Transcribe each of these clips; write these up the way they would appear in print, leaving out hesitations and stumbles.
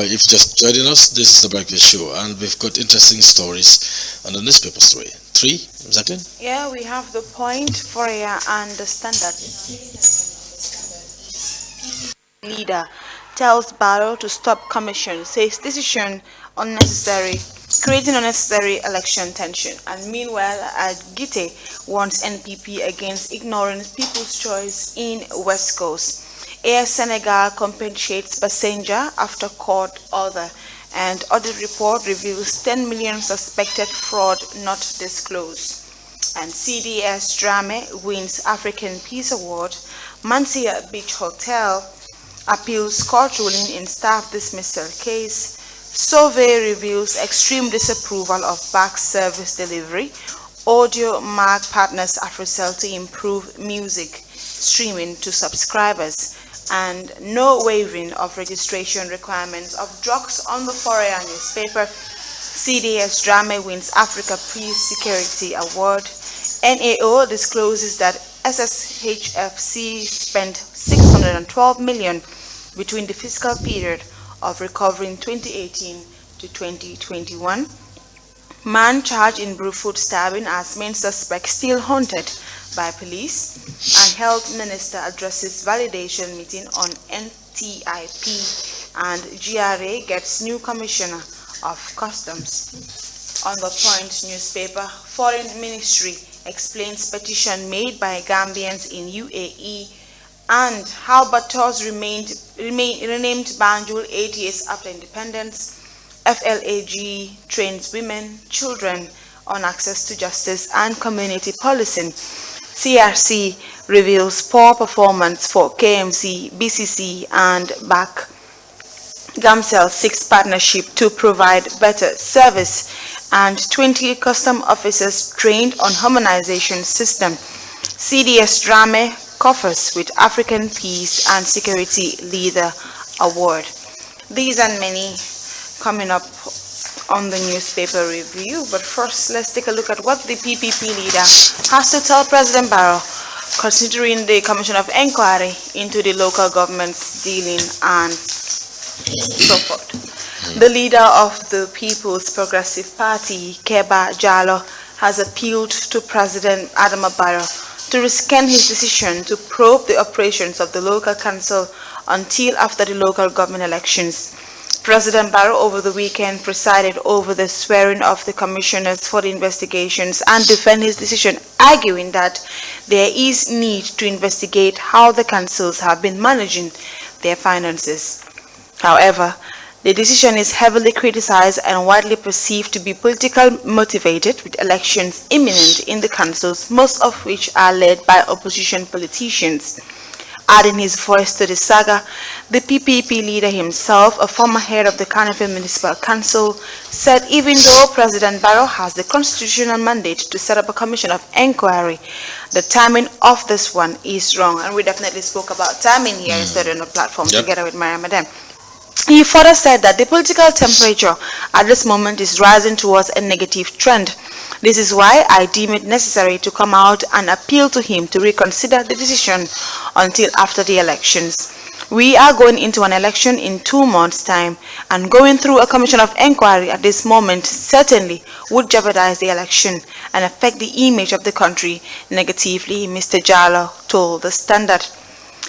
If you're just joining us, this is the Breakfast Show, and we've got interesting stories on the newspaper story. Three, Jacqueline? Yeah, we have the point for you and the standard leader tells Barrow to stop commission, says decision unnecessary, creating unnecessary election tension. And meanwhile, Gite warns NPP against ignoring people's choice in West Coast. Air Senegal compensates passenger after court order. And audit report reveals 10 million suspected fraud not disclosed. And CDS Drame wins African Peace Award. Mansia Beach Hotel appeals court ruling in staff dismissal case. Survey reveals extreme disapproval of back service delivery. Audio Mark partners AfroCell to improve music streaming to subscribers. And no waiving of registration requirements of drugs on the Foreign newspaper. CDS Drama wins Africa Peace Security Award. NAO discloses that SSHFC spent 612 million between the fiscal period of recovery in 2018 to 2021. Man charged in Bruford stabbing as main suspect still haunted by police. And Health Minister addresses validation meeting on NTIP. And GRA gets new commissioner of customs. On the Point newspaper, Foreign Ministry explains petition made by Gambians in UAE. And how Batos renamed Banjul 8 years after independence. FLAG trains women, children on access to justice and community policing. CRC reveals poor performance for KMC, BCC and BAC. Gamcell seeks partnership to provide better service, and 20 custom officers trained on harmonization system. CDS Drame coffers with African Peace and Security Leader Award. These and many coming up on the newspaper review, but first let's take a look at what the PPP leader has to tell President Barrow considering the commission of inquiry into the local government's dealing and so forth. The leader of the People's Progressive Party, Keba Jallow, has appealed to President Adama Barrow to rescind his decision to probe the operations of the local council until after the local government elections. President Barrow over the weekend presided over the swearing of the commissioners for the investigations and defended his decision, arguing that there is need to investigate how the councils have been managing their finances. However, the decision is heavily criticized and widely perceived to be politically motivated, with elections imminent in the councils, most of which are led by opposition politicians. Adding his voice to the saga, the PPP leader himself, a former head of the Carnival Municipal Council, said even though President Barrow has the constitutional mandate to set up a commission of inquiry, the timing of this one is wrong. And we definitely spoke about timing here yesterday on the platform together with Mariam Madam. He further said that the political temperature at this moment is rising towards a negative trend. This is why I deem it necessary to come out and appeal to him to reconsider the decision until after the elections. We are going into an election in 2 months' time, and going through a commission of inquiry at this moment certainly would jeopardize the election and affect the image of the country negatively, Mr. Jallow told the Standard.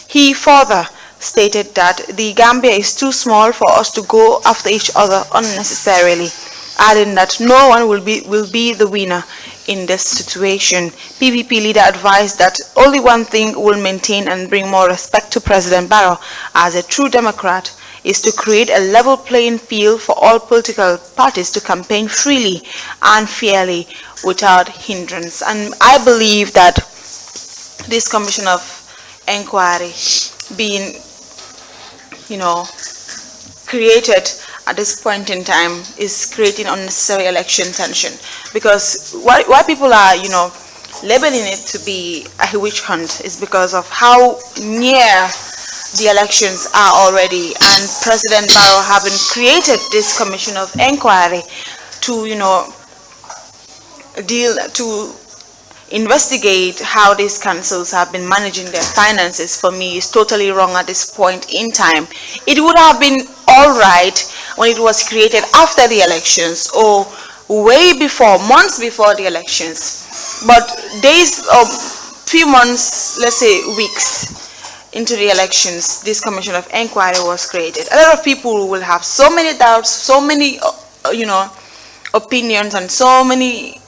He further stated that the Gambia is too small for us to go after each other unnecessarily, adding that no one will be the winner in this situation. PPP leader advised that only one thing will maintain and bring more respect to President Barrow as a true Democrat is to create a level playing field for all political parties to campaign freely and fairly without hindrance. And I believe that this commission of inquiry being created at this point in time is creating unnecessary election tension, because why people are labeling it to be a witch hunt is because of how near the elections are already, and President Barrow having created this commission of inquiry to deal to investigate how these councils have been managing their finances, for me, is totally wrong at this point in time. It would have been all right when it was created after the elections or way before, months before the elections. But days, few months, let's say weeks into the elections, this commission of inquiry was created. A lot of people will have so many doubts, so many, opinions, and so many,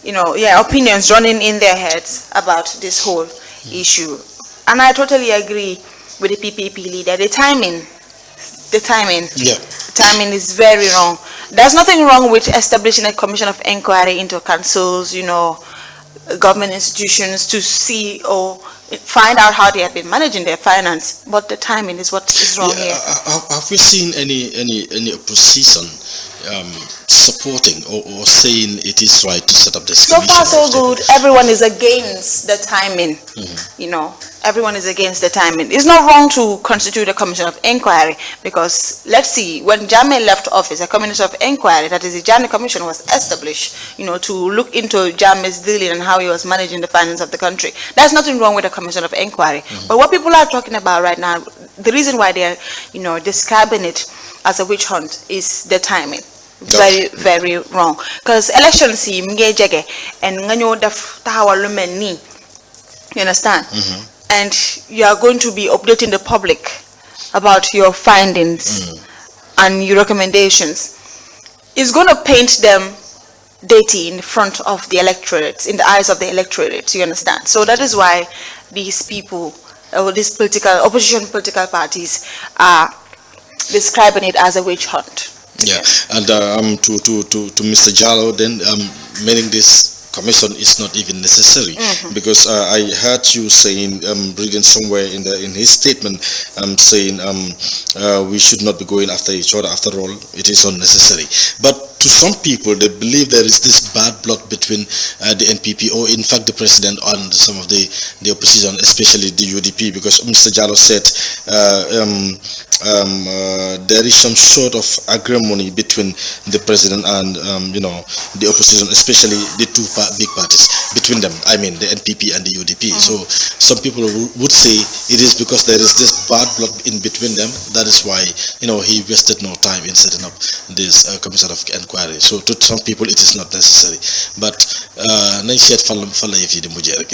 opinions running in their heads about this whole issue. And I totally agree with the PPP leader. The timing is very wrong. There's nothing wrong with establishing a commission of inquiry into councils, government institutions, to see or find out how they have been managing their finance. But the timing is what is wrong here. Have we seen any opposition supporting or saying it is right to set up this So commission? far so good. Everyone is against the timing. Everyone is against the timing. It's not wrong to constitute a commission of inquiry, because let's see, when Jammeh left office, a commission of inquiry, that is the Jammeh Commission, was established, to look into Jammeh's dealing and how he was managing the finance of the country. There's nothing wrong with a commission of inquiry. But what people are talking about right now, the reason why they're, describing it as a witch hunt, is the timing. Very, very wrong. Because elections see jege and nganyo def tahawal ni. You understand? And you are going to be updating the public about your findings and your recommendations. It's going to paint them dirty in front of the electorate, in the eyes of the electorate. You understand? So that is why these people, or these opposition political parties, are describing it as a witch hunt. Yeah, and to Mr. Jallo, then meaning this commission is not even necessary, because I heard you saying, reading somewhere in his statement, saying we should not be going after each other. After all, it is unnecessary. But to some people, they believe there is this bad blood between the NPP, or in fact the president, and some of the opposition, especially the UDP, because Mr. Jallo said there is some sort of agreement between the president and the opposition, especially the two big parties between them. I mean the NPP and the UDP. So some people would say it is because there is this bad blood in between them. That is why he wasted no time in setting up this commission of inquiry. So to some people it is not necessary. But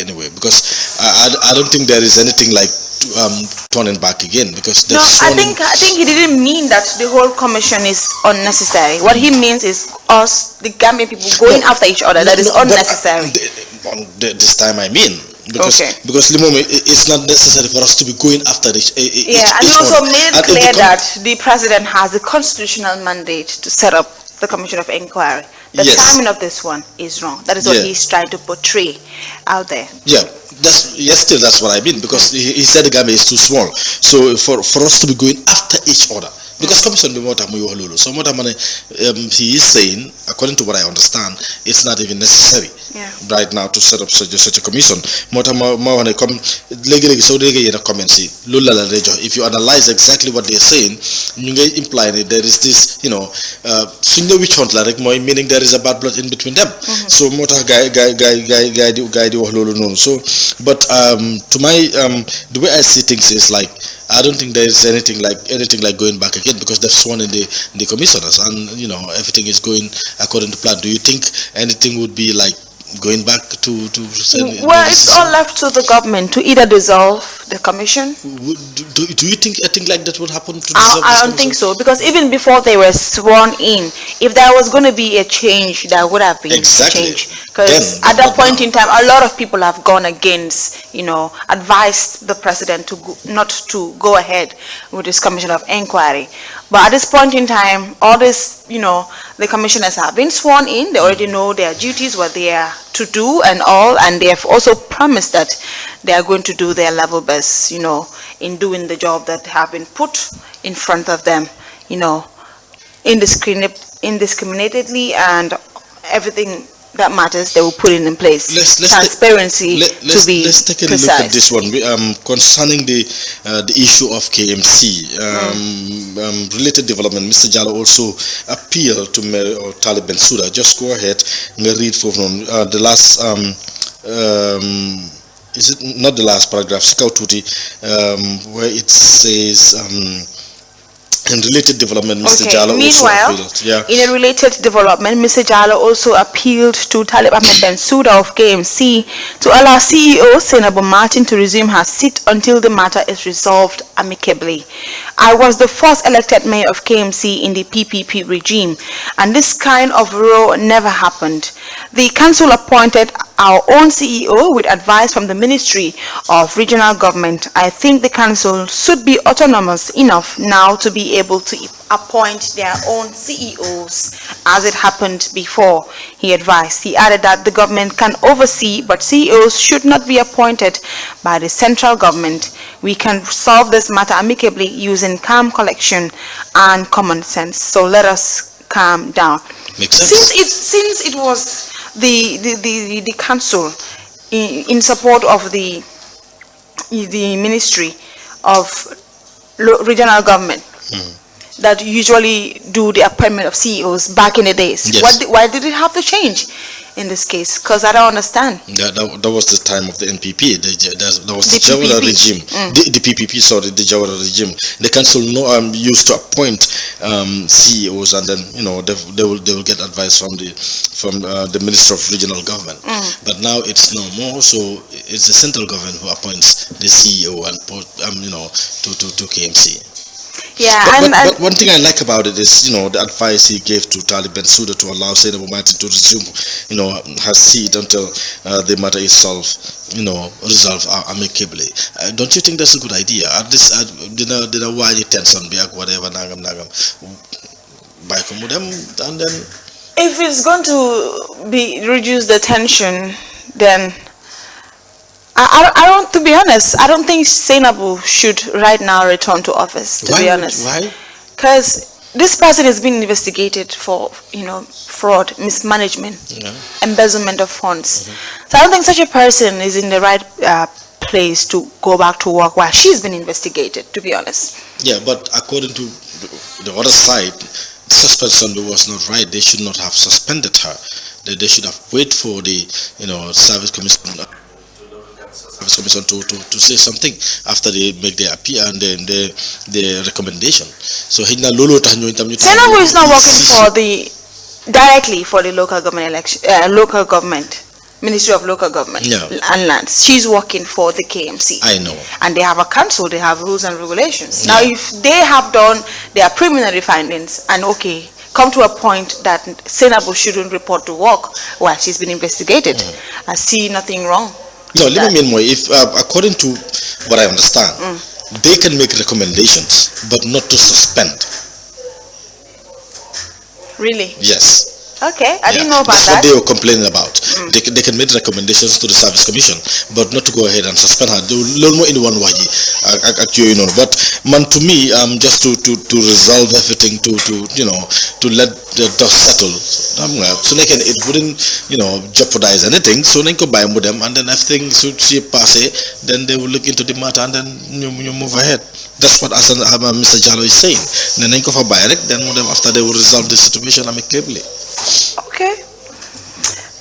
anyway, because I don't think there is anything like turning back again, because no, I think he didn't mean that the whole commission is unnecessary. What he means is us, the Gambian people, going after each other. That is unnecessary. This time I mean, because it's not necessary for us to be going after each and he also made it clear that the president has a constitutional mandate to set up the commission of inquiry. The timing of this one is wrong. That is what he's trying to portray out there. Yeah. That's what I mean, because he said the Gambia is too small. So for us to be going after each other, because commission so he is saying, according to what I understand, it's not even necessary right now to set up such a commission. So if you analyze exactly what they're saying, you get implying that there is this, meaning there is a bad blood in between them. So so but to my the way I see things is like, I don't think there is anything like going back again, because they've sworn in the commissioners, and everything is going according to plan. Do you think anything would be like going back to well, it's all left to the government to either dissolve the commission. Do you think a thing like that would happen to I don't think so, because even before they were sworn in, if there was going to be a change, there would have been change, because at that point in time a lot of people have gone against, advised the president to not to go ahead with this commission of inquiry. But at this point in time, all this, the commissioners have been sworn in. They already know their duties, what they are to do and all, and they have also promised that they are going to do their level best, in doing the job that have been put in front of them, indiscriminately, and everything that matters, they will put it in place. Transparency to be let's take a precise. look at this one. Concerning the issue of KMC related development. Mr. Jallo also appealed to Mary or Talib Bensouda. Just go ahead and read from the last. Is it not the last paragraph? Sikaututi, where it says. In related development, Mr. Jallo Meanwhile, also appealed. Yeah. In a related development, Mr. Jallo also appealed to Talib Ahmed Bensouda of KMC to allow CEO Senabu Martin to resume her seat until the matter is resolved amicably. I was the first elected mayor of KMC in the PPP regime, and this kind of row never happened. The council appointed our own CEO with advice from the Ministry of Regional Government. I think the council should be autonomous enough now to be able to appoint their own CEOs as it happened before, he advised. He added that the government can oversee, but CEOs should not be appointed by the central government. We can solve this matter amicably using calm collection and common sense. So let us calm down. Makes sense. Since it was the council in support of the Ministry of Regional Government that usually do the appointment of CEOs back in the days. Yes. Why did it have to change in this case? Because I don't understand. That was the time of the NPP. That was the Jawara regime. The PPP, sorry, the Jawara regime. The council used to appoint CEOs, and then they will get advice from the Minister of Regional Government. But now it's no more. So it's the central government who appoints the CEO and to KMC. Yeah, but one thing I like about it is, the advice he gave to Talib Bensouda to allow Senabu Martin to resume, her seat until the matter is resolved amicably. Don't you think that's a good idea? At this, why the tension be whatever nagam by them, and then if it's going to be reduce the tension, then I don't, to be honest, I don't think Senabu should right now return to office, to be honest. Why? Because this person is being investigated for, fraud, mismanagement, embezzlement of funds. So I don't think such a person is in the right place to go back to work while she's been investigated, to be honest. Yeah, but according to the other side, suspension was not right. They should not have suspended her. They should have waited for the, service commission to say something after they make their appeal and then their recommendation. So Senabu is not working directly for the local government election, local government, Ministry of Local Government and Lands. She's working for the KMC. I know. And they have a council, they have rules and regulations. Now if they have done their preliminary findings and come to a point that Senabu shouldn't report to work while she's been investigated, I see nothing wrong. No, let me mean more. If according to what I understand, they can make recommendations, but not to suspend. Really? Yes. Okay, I didn't know about that's that. That's what they were complaining about. They can make recommendations to the Service Commission, but not to go ahead and suspend her. They will learn more in one way. But man, to me, just to resolve everything, to let the dust settle. So it wouldn't jeopardize anything. So they can buy them, and then everything should see pass it. Then they will look into the matter, and then you move ahead. That's what Mr. Jallo is saying. Then they go for buy it. Then after they will resolve the situation amicably. Okay.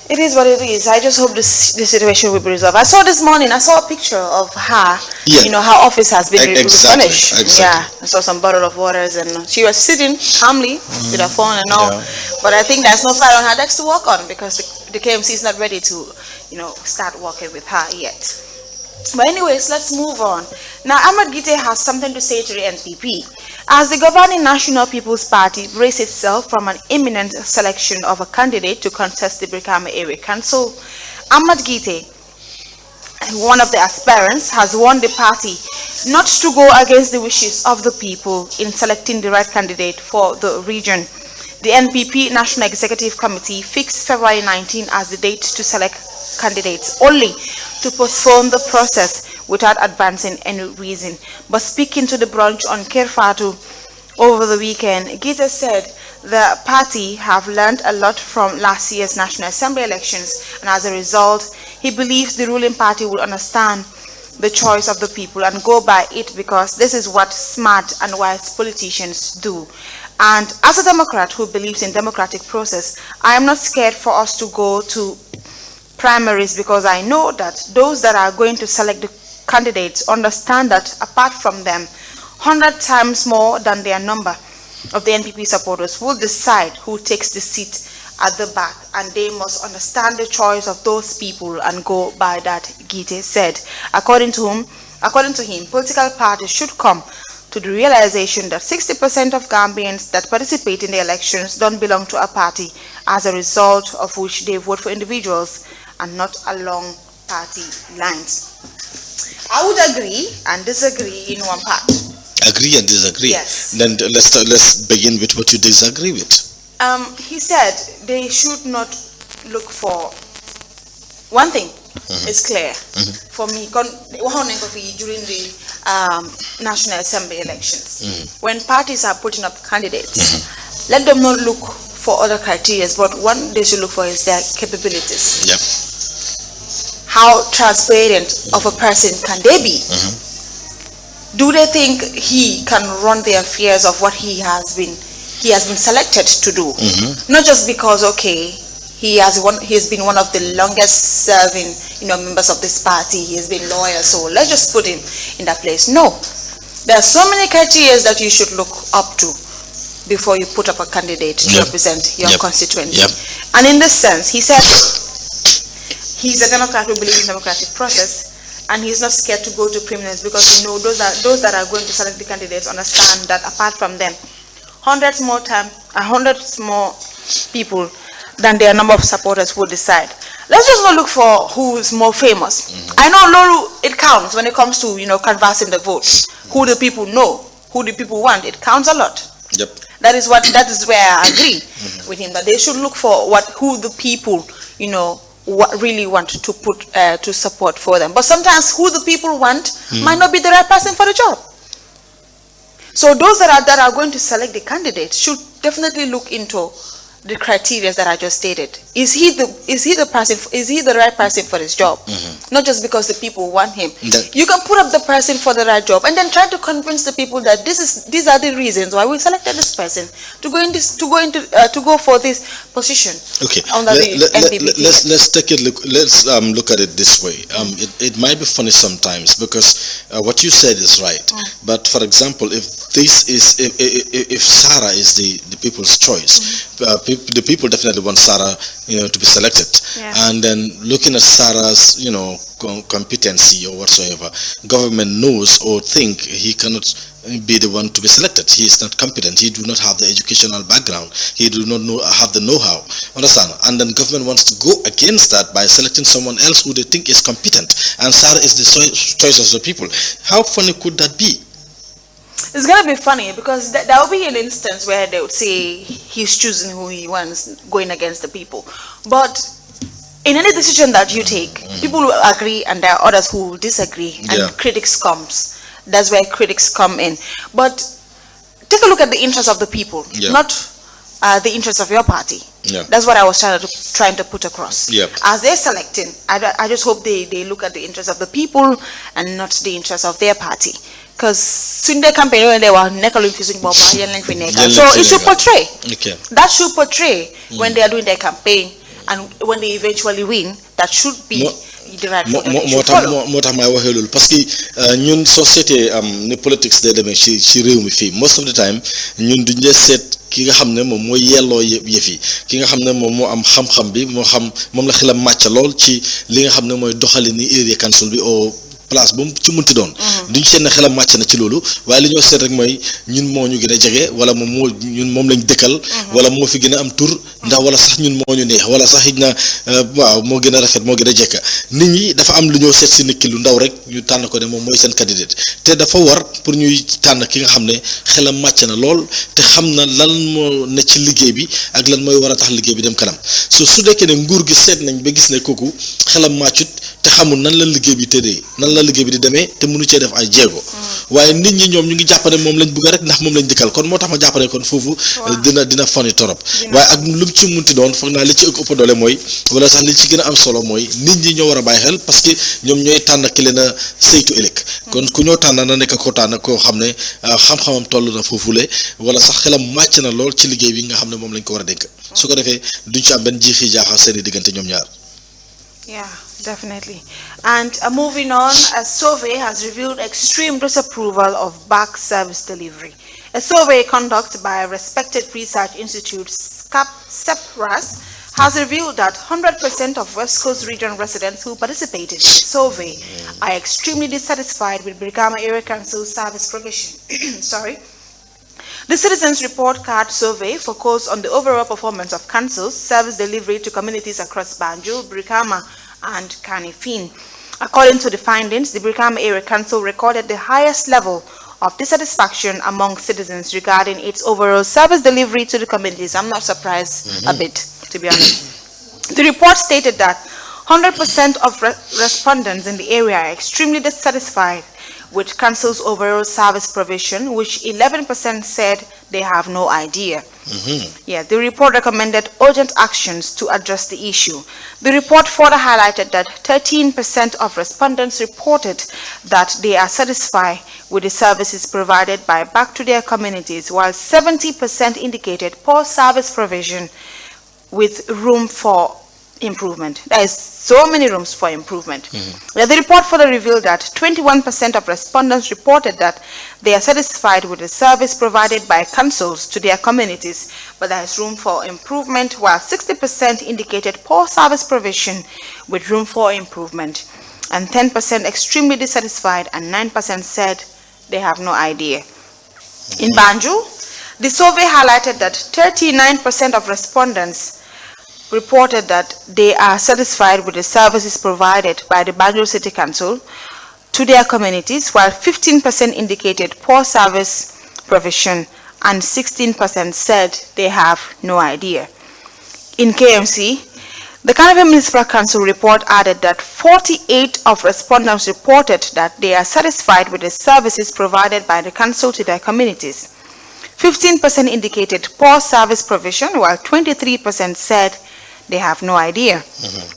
It is what it is. I just hope this situation will be resolved. I saw this morning, I saw a picture of her. Her office has been replenished. Exactly. Yeah. I saw some bottle of waters and she was sitting calmly with her phone and all. But I think there's no file on her desk to work on because the KMC is not ready to, start working with her yet. But anyways, let's move on. Now, Ahmed Gite has something to say to the NPP. As the governing National People's Party braces itself from an imminent selection of a candidate to contest the Brikama Area Council, Ahmed Gite, one of the aspirants, has warned the party not to go against the wishes of the people in selecting the right candidate for the region. The NPP National Executive Committee fixed February 19 as the date to select candidates, only to postpone the process without advancing any reason. But speaking to the brunch on Kerfatu over the weekend, Gita said the party have learned a lot from last year's National Assembly elections, and as a result, he believes the ruling party will understand the choice of the people and go by it, because this is what smart and wise politicians do. And as a Democrat who believes in democratic process, I am not scared for us to go to primaries, because I know that those that are going to select the candidates understand that apart from them, 100 times more than their number of the NPP supporters will decide who takes the seat at the back, and they must understand the choice of those people and go by that, Gite said. According to him, political parties should come to the realization that 60% of Gambians that participate in the elections don't belong to a party, as a result of which they vote for individuals and not along party lines. I would agree and disagree in one part. Agree and disagree. Yes. Then let's begin with what you disagree with. He said they should not look for one thing. Is clear for me. During the National Assembly elections, when parties are putting up candidates, let them not look for other criteria, but one they should look for is their capabilities. Yep. How transparent of a person can they be? Do they think he can run the affairs of what he has been selected to do? Not just because he has been one of the longest serving members of this party, he has been loyal, so let's just put him in that place. No, there are so many criteria that you should look up to before you put up a candidate to represent your constituency. And in this sense, he said he's a Democrat who believes in democratic process, and he's not scared to go to criminals, because those that are going to select the candidates understand that apart from them, hundreds more people than their number of supporters will decide. Let's just not look for who's more famous. I know Lolu, it counts when it comes to canvassing the vote. Who the people know, who the people want, it counts a lot. Yep. That is where I agree with him, that they should look for who the people really want to put to support for them. But sometimes who the people want might not be the right person for the job. So those that are going to select the candidates should definitely look into the criteria that I just stated. Is he the right person for his job? Not just because the people want him. You can put up the person for the right job and then try to convince the people that these are the reasons why we selected this person to go for this position. Okay. Under the NPP. Let's take a look. Let's look at it this way. It might be funny sometimes, because what you said is right. But for example, if Sarah is the people's choice, the people definitely want Sarah, to be selected. And then looking at Sarah's, competency or whatsoever, government knows or think he cannot be the one to be selected. He is not competent. He do not have the educational background. He do not have the know-how. Understand? And then government wants to go against that by selecting someone else who they think is competent. And Sarah is the choice of the people. How funny could that be? It's going to be funny, because there will be an instance where they would say he's choosing who he wants, going against the people. But in any decision that you take, people will agree and there are others who will disagree, and critics comes. That's where critics come in. But take a look at the interests of the people, not the interests of your party. That's what I was trying to put across. As they're selecting, I just hope they look at the interests of the people and not the interests of their party. Because soon they campaign when they were so it should portray. That should portray when they are doing their campaign, and when they eventually win, that should be the right follow. Parce que ñun société ni politics de demee ci réew mi fii most of the time ñun duñ dee seet ki nga xam ne moom mooy yelloo yëf yi, ki nga xam ne moom moo am xam-xam bi moom la xelam màcc lool ci li nga xam ne mooy doxali ni area council bi o place bu mu ci munti doon duñ seet ne xelam màcc na ci loolu, waaye li ñoo seet rek mooy ñun moo ñu gën a jege, wala moom lañ dëkkal, wala moo fi gën a am tur, ndax wala sax ñun moo ñu neex, wala sax xëy na waaw moo gën a rafet, moo gën a jekka. Nit ñi dafa am lu ñoo seet si nit ki lu ndaw rek ñu tànn ko ne moom mooy seen candidate, te dafa war pour ñuy tànn ki nga xam ne xelam màcc na lool te xam na lan moo ne ci liggéey bi ak lan mooy war a tax liggéey bi dem kanam. su dekkee ne nguur gi seet nañ ba gis ne kooku xelam màccut te xamul nan la liggéey bi tëddee, nan la la liggéey bi di demee te mënu cee def ay jéego waaye nit ñi ñoom ñu ngi jàpp ne moom lañ bëgg rek ndax moom lañ dikkal kon moo tax ma jàpp ne kon foofu dina foni torop waaye ak lu mu ci munti doon foog naa li ci ëpp doole mooy wala sax li ci gën a am solo mooy nit ñi ñoo war a bàyyi xel parce que ñoom ñooy tànn ki leen a saytu ëllëg kon ku ñoo tànn na nekk ko tànn koo xam ne xam-xamam toll na foofule wala sax xelam màcc na lool ci liggéey bi nga xam ne moom lañ ko war a dénk su ko defee duñ ci am benn jiixi jaaxa seeni diggante ñoom ñaar. Yeah, definitely. And moving on, a survey has revealed extreme disapproval of back service delivery. A survey conducted by a respected research institute, SEPRAS, has revealed that 100% of West Coast region residents who participated in the survey are extremely dissatisfied with Brikama Area Council service provision. Sorry. The Citizens Report Card survey focused on the overall performance of councils' service delivery to communities across Banjul, Brikama, and Kanifing. According to the findings, the Brikama Area Council recorded the highest level of dissatisfaction among citizens regarding its overall service delivery to the communities. I'm not surprised a bit, to be honest. The report stated that 100% of respondents in the area are extremely dissatisfied with council's overall service provision, which 11% said they have no idea. Yeah, the report recommended urgent actions to address the issue. The report further highlighted that 13% of respondents reported that they are satisfied with the services provided by back to their communities, while 70% indicated poor service provision with room for improvement. There is so many rooms for improvement. The report further revealed that 21% of respondents reported that they are satisfied with the service provided by councils to their communities, but there is room for improvement, while 60% indicated poor service provision with room for improvement, and 10% extremely dissatisfied, and 9% said they have no idea. In Banjul, the survey highlighted that 39% of respondents reported that they are satisfied with the services provided by the Banjul City Council to their communities, while 15% indicated poor service provision and 16% said they have no idea. In KMC, the Carnival Municipal Council report added that 48 of respondents reported that they are satisfied with the services provided by the council to their communities. 15% indicated poor service provision, while 23% said they have no idea.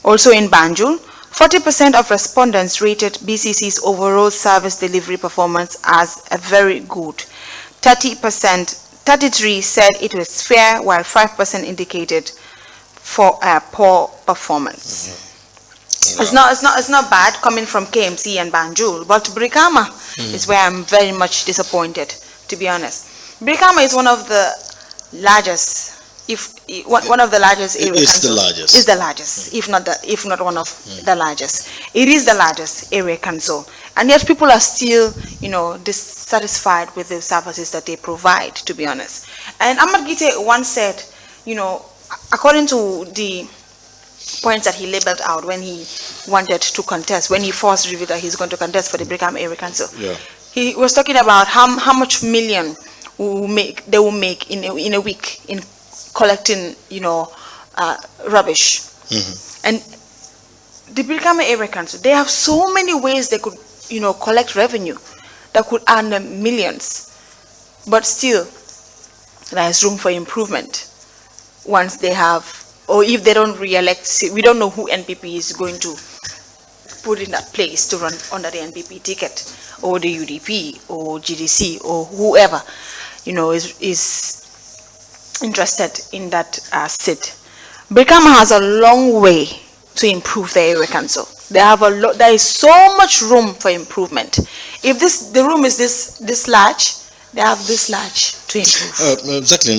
Also in Banjul, 40% of respondents rated BCC's overall service delivery performance as a very good. 33% said it was fair, while 5% indicated for a poor performance. It's not bad coming from KMC and Banjul, but Brikama is where I'm very much disappointed, to be honest. Brikama is one of the largest, one of the largest areas. It's the largest. It's the largest, if not one of the largest. It is the largest area council, and yet people are still, dissatisfied with the services that they provide, to be honest. And Ahmad Gite once said, according to the points that he labeled out when he wanted to contest, when he first revealed that he's going to contest for the Brikama Area Council, he was talking about how much million they will make in a week in collecting, rubbish. And the Brikama Area Council, they have so many ways they could, collect revenue that could earn them millions, but still there is room for improvement. Once they have, or if they don't re-elect, we don't know who NPP is going to put in that place to run under the NPP ticket, or the UDP, or GDC, or whoever, is interested in that seat. Brikama has a long way to improve the area council. There is so much room for improvement. If the room is this large, they have this large to improve. Exactly.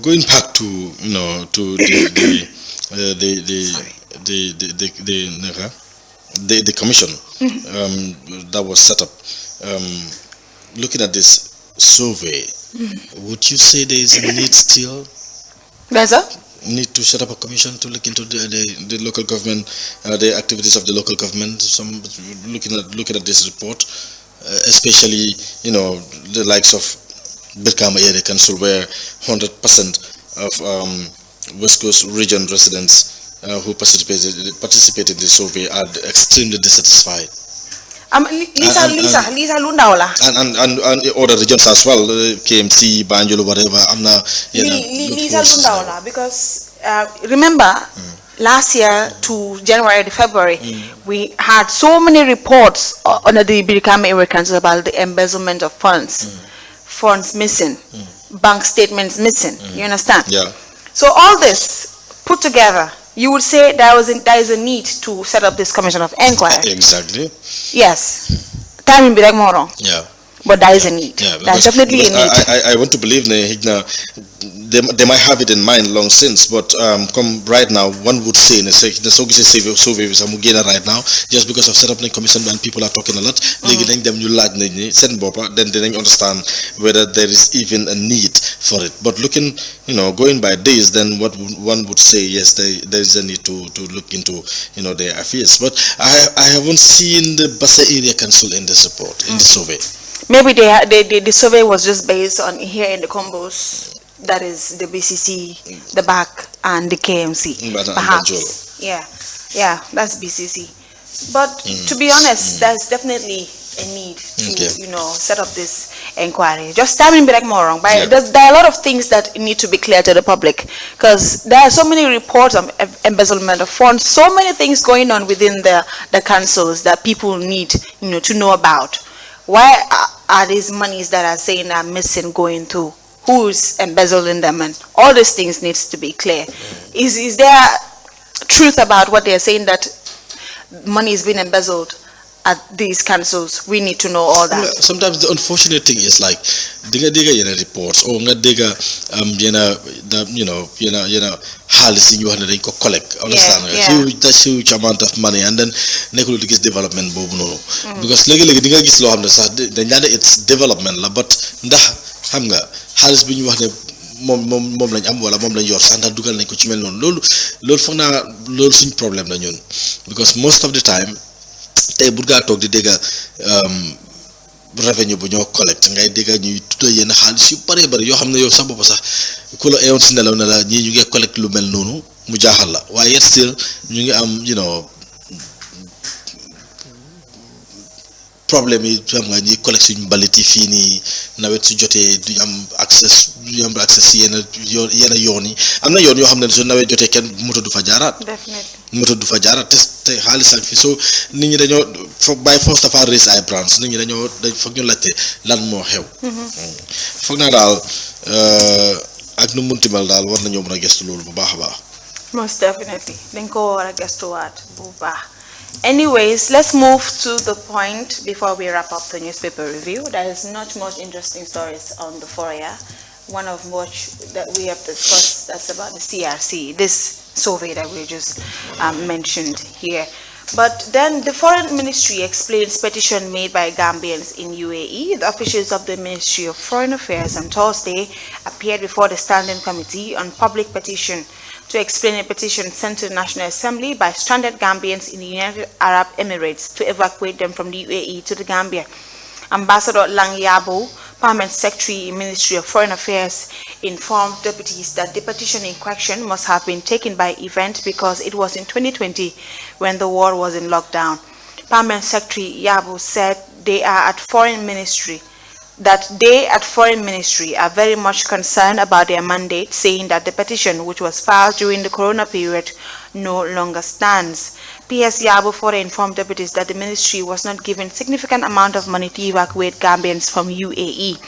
Going back to the commission that was set up. Looking at this survey, would you say there is a need still? There's a need to set up a commission to look into the local government, the activities of the local government. Some looking at this report. Especially, the likes of Brikama Area Council, where 100% of West Coast region residents who participated in the survey are extremely dissatisfied. Lisa Lundaola. And other regions as well, KMC, Banjul, whatever. I'm not, Lisa Lundaola, because remember last year to January to February, we had so many reports under the Birkama Area Council about the embezzlement of funds missing, bank statements missing. You understand? Yeah. So all this put together, you would say there is a need to set up this commission of inquiry. Exactly. Yes. Timing be like more wrong. Yeah. But there is a need. Yeah, There's definitely a need. I want to believe they might have it in mind long since, but come right now, one would say the survey right now, just because of set up the commission and people are talking a lot, then they understand whether there is even a need for it. But looking, going by days, then what one would say, yes, there is a need to look into, their affairs. But I haven't seen the Bassa Area Council in this report, in the survey. Maybe the survey was just based on here in the combos, that is the BCC, the BAC, and the KMC. Perhaps. Yeah, that's BCC. But to be honest, there's definitely a need to, set up this inquiry. Just tell me like more wrong. But there are a lot of things that need to be clear to the public, because there are so many reports on embezzlement of funds, so many things going on within the councils that people need, to know about. Why are these monies that are saying are missing going to? Who's embezzling them? And all these things needs to be clear. Is there truth about what they're saying, that money is being embezzled at these councils? We need to know all that. Sometimes the unfortunate thing is like diga reports or diga halis ñu wax ne dañ ko collect, understand huge amount of money, and then nekkul di gis development boobu noonu, because léegi di nga gis loo xam ne sax dañ naan it's development la, but ndax xam nga xaalis bi ñu wax ne moom lañ am wala moom lañ yor sax ndax dugal nañ ko ci mel noonu, loolu foog naa loolu suñ problème la ñun, because most of the time tey bu ngaa toog di dégg revenue bu ñoo collecte ngay dégg ñuy tudda yenn xaalis yu bëree bëri yoo xam ne yow sax bopp sax ku la eewoon si nelaw ne la ñii ñu ngi collecte lu mel noonu mu jaaxal la, waaye yet still ñu ngi am problème yi xam nga ñi collecte suñu mbalit yi fii nii nawet su jotee duñ am accès si yenn yoon yi, am na yoon yoo xam ne su nawet jotee kenn moto du fa jaaraat. moto du fa jaaraat te xaalis ak fi so nit ñi dañoo foog bàyyi foofu safa raise ay branches, nit ñi dañ foog ñu laajte lan moo xew. foog naa daal ak nu munti mel daal war nañoo mën a gëstu loolu bu baax a baax. Most definitely dañ ko war a gëstuwaat bu baax. Anyways, let's move to the point before we wrap up the newspaper review. There is not much interesting stories on the Foria. One of which that we have discussed, that's about the CRC, this survey that we just mentioned here. But then the Foreign Ministry explains petition made by Gambians in UAE. The officials of the Ministry of Foreign Affairs on Thursday appeared before the Standing Committee on Public Petition to explain a petition sent to the National Assembly by stranded Gambians in the United Arab Emirates to evacuate them from the UAE to the Gambia. Ambassador Lang Yabo, Permanent Secretary, Ministry of Foreign Affairs, informed deputies that the petition in question must have been taken by event because it was in 2020 when the war was in lockdown. Permanent Secretary Yabo said they at Foreign Ministry are very much concerned about their mandate, saying that the petition, which was filed during the corona period, no longer stands. PS Yabo further informed deputies that the ministry was not given significant amount of money to evacuate Gambians from UAE.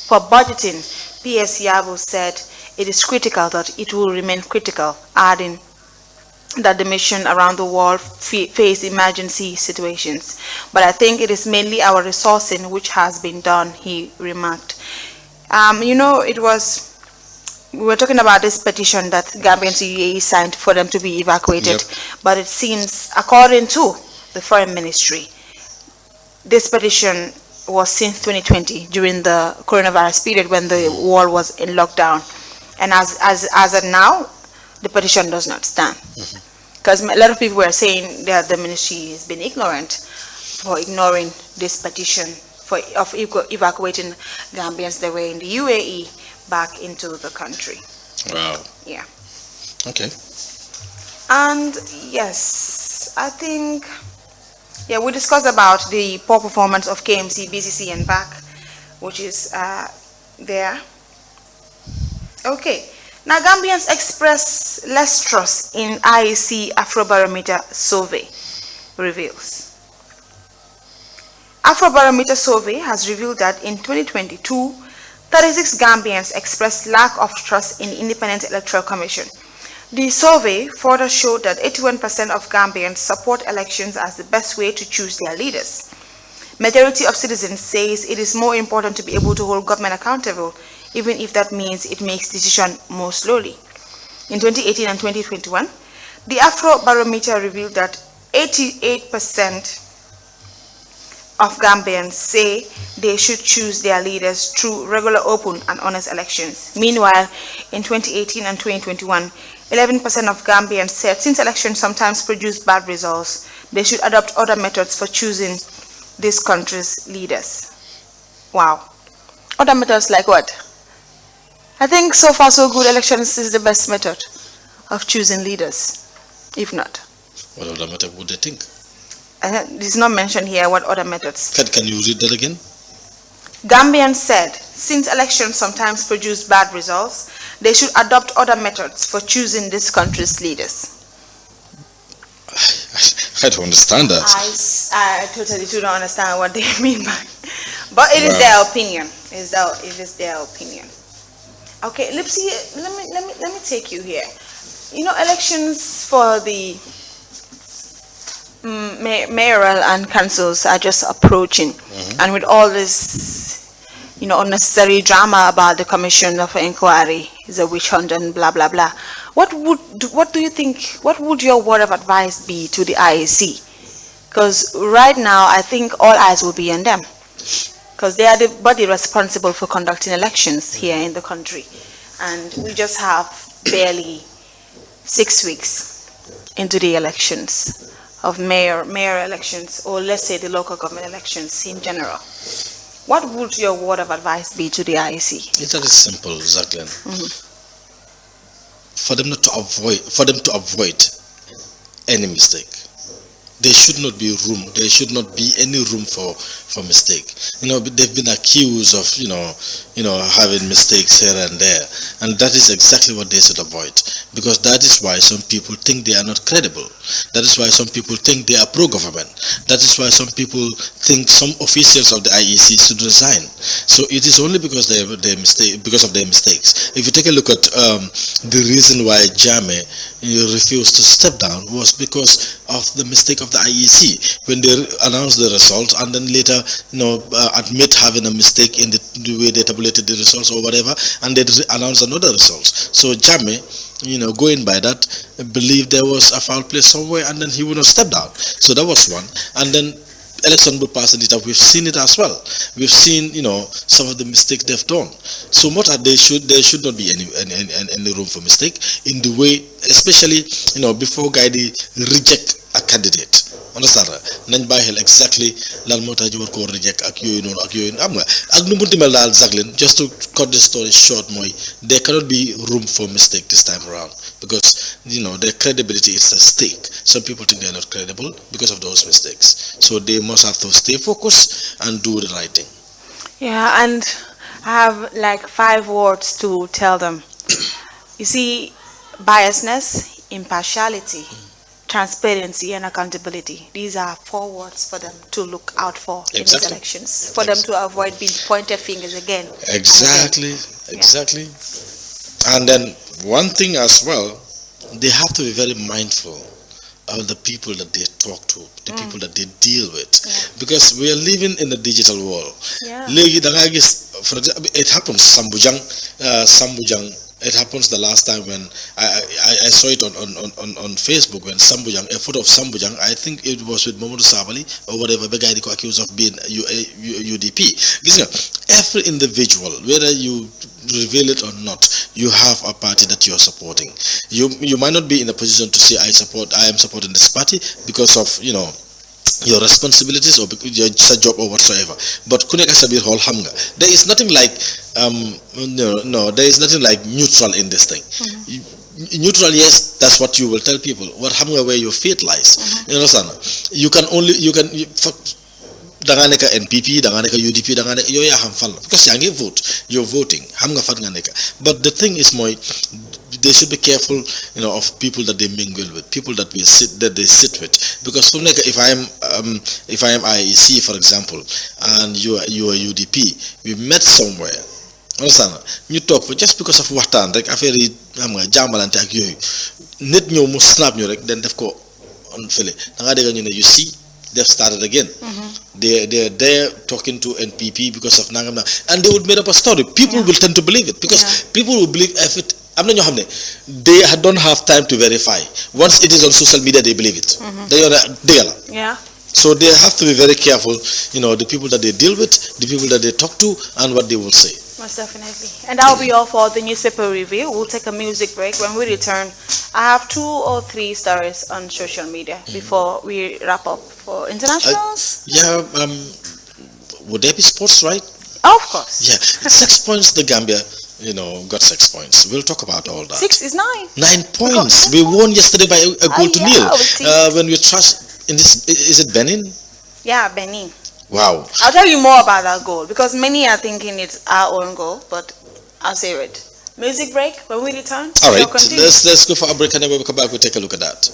For budgeting, PS Yabo said it is critical that it will remain critical, adding that the mission around the world face emergency situations. But I think it is mainly our resourcing which has been done, he remarked. We were talking about this petition that Gambians UAE signed for them to be evacuated, but it seems, according to the Foreign Ministry, this petition was since 2020 during the coronavirus period when the world was in lockdown. And as of now, the petition does not stand. Because a lot of people were saying that the ministry has been ignorant for ignoring this petition of evacuating Gambians that were in the UAE back into the country. Wow. Yeah. Okay. And yes, I think Yeah, we discussed about the poor performance of KMC, BCC, and BAC, which is there. Okay. Now, Gambians express less trust in IEC Afrobarometer survey reveals. Afrobarometer survey has revealed that in 2022, 36 Gambians expressed lack of trust in Independent Electoral Commission. The survey further showed that 81% of Gambians support elections as the best way to choose their leaders. Majority of citizens says it is more important to be able to hold government accountable, even if that means it makes decisions more slowly. In 2018 and 2021, the Afrobarometer revealed that 88% of Gambians say they should choose their leaders through regular, open, and honest elections. Meanwhile, in 2018 and 2021, 11% of Gambians said since elections sometimes produce bad results, they should adopt other methods for choosing this country's leaders. Wow. Other methods like what? I think so far so good, elections is the best method of choosing leaders, if not. What other method would they think? It's not mentioned here what other methods. Can you read that again? Gambians said, since elections sometimes produce bad results, they should adopt other methods for choosing this country's leaders. I don't understand that. I totally do not understand what they mean by, but it is their opinion. It is their opinion. Okay, Lipsy, let me take you here. You know, elections for the mayoral and councils are just approaching, and with all this, you know, unnecessary drama about the commission of inquiry is a witch hunt and blah blah blah. What do you think? What would your word of advice be to the IEC? Because right now, I think all eyes will be on them, because they are the body responsible for conducting elections here in the country, and we just have barely 6 weeks into the elections of mayor elections, or let's say the local government elections in general. What would your word of advice be to the IEC? That is simple, Jacqueline. For them to avoid any mistake, there should not be room. There should not be any room for mistake. You know, they've been accused of having mistakes here and there, and that is exactly what they should avoid, because that is why some people think they are not credible. That is why some people think they are pro-government. That is why some people think some officials of the IEC should resign. So it is only because of their mistakes. If you take a look at the reason why Jame refused to step down was because of the mistake of the IEC when they announced the results and then later admit having a mistake in the way they tabulated the results or whatever, and they announced another results. So Jame, going by that, believed there was a foul play somewhere, and then he would not step down. So that was one. And then election would pass and it up. We've seen it as well. We've seen, some of the mistakes they've done. So what are there should not be any room for mistake in the way, especially, before Guide reject a candidate. Understand? Nañ bàyyi xel exactly lan moo tax ñu war koo reject ak yooyu noonu am nga ak nu munti mel daal Jacqueline, just to cut the story short, mooy there cannot be room for mistake this time around, because their credibility is at stake. Some people think they're not credible because of those mistakes, so they must have to stay focused and do the right thing. Yeah, and I have like 5 words to tell them. You see, biasness, impartiality, transparency, and accountability. These are 4 words for them to look out for in these elections, for them to avoid being pointed fingers again. Exactly. And then one thing as well, they have to be very mindful of the people that they talk to, the people that they deal with, because we are living in the digital world. For example, it happens Sambujang. It happens the last time when I saw it on Facebook, when Sambujang, a photo of Sambujang, I think it was with Momodu Sabali or whatever, the guy accused of being UDP. Every individual, whether you reveal it or not, you have a party that you are supporting. You might not be in a position to say I am supporting this party because of your responsibilities or your job or whatsoever, but there is nothing like there is nothing like neutral in this thing. neutral, yes, that's what you will tell people. What happened where your faith lies. You understand? You can only da nga nekk NPP, da nga nekk UDP, da nga nekk yow yaa xam fan la because yaa ngi vote, you're voting, xam nga fan nga nekk. But the thing is mooy they should be careful, of people that they mingle with, people that they sit with, because fu nekk if I am IEC for example and you are UDP, we met somewhere. Understand? ñu toog fa just because of waxtaan rek affaire yi xam nga jàmbalante ak yooyu nit ñëw mu snap ñu rek den def ko on fële da nga dégg ñu ne you see they've started again. They're there talking to NPP because of nangam and they would make up a story. People will tend to believe it because people will believe if it. They don't have time to verify. Once it is on social media, they believe it. Yeah. So they have to be very careful. The people that they deal with, the people that they talk to, and what they will say. Most definitely. And that'll be all for the newspaper review. We'll take a music break. When we return, I have 2 or 3 stories on social media before we wrap up for internationals. Would there be sports, right? Of course. Yeah. 6 points, the Gambia, got 6 points. We'll talk about all that. 6 is 9. 9 points. We won yesterday by a goal to nil. When we trashed in this, is it Benin? Yeah, Benin. Wow. I'll tell you more about that goal because many are thinking it's our own goal, but I'll say it. Music break when we return. All right, let's go for a break and then when we come back, we'll take a look at that.